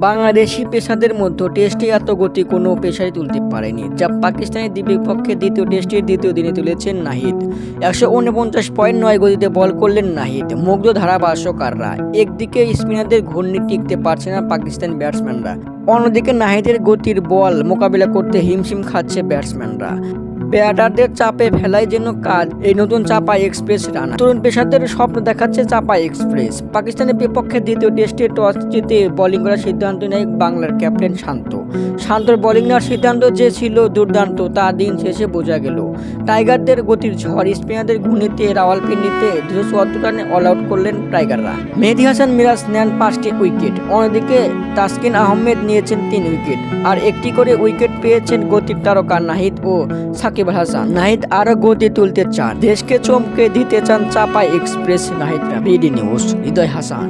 বাংলাদেশি পেসারদের মধ্যে টেস্টে এত গতি কোনো পেসারই তুলতে পারেনি, যা পাকিস্তানের বিপক্ষে দ্বিতীয় টেস্টের দ্বিতীয় দিনে তুলেছেন নাহিদ। 149.9 গতিতে বল করলেন নাহিদ, মুগ্ধ ধারাভাষ্যকাররা। একদিকে স্পিনারদের ঘূর্ণি টিকতে পারছে না পাকিস্তান ব্যাটসম্যানরা, অন্যদিকে নাহিদের গতির বল মোকাবিলা করতে হিমশিম খাচ্ছে ব্যাটসম্যানরা। ব্যাটারদের চাপে ফেলাই যেন কাজ এই নতুন চাপাই এক্সপ্রেস রানার। তরুণ পেসারদের স্বপ্ন দেখাচ্ছে চাপাই এক্সপ্রেস। পাকিস্তানের বিপক্ষে দ্বিতীয় টেস্টে টস জিতে বোলিং করার সিদ্ধান্ত নেয় বাংলার ক্যাপ্টেন শান্তর বোলিং নেওয়ার সিদ্ধান্ত যে ছিল দুর্দান্ত, তা দিন শেষে বোঝা গেল। টাইগারদের গতির ঝড়, স্পিনারদের ঘূর্ণিতে রাওয়ালপিন্ডিতে 274 রানে অল আউট করলেন টাইগাররা। মেহেদী হাসান মিরাজ নেন 5টি উইকেট, অন্যদিকে তাসকিন আহমেদ নিয়েছেন 3 উইকেট, আর একটি করে উইকেট পেয়েছেন গতির তারকা নাহিদ ও সাকিব আল হাসান। নাহিদ আরো গতি তুলতে চান, দেশকে চমকে দিতে চান চাপাই এক্সপ্রেস নাহিদরা। বিডি নিউজ, হৃদয় হাসান।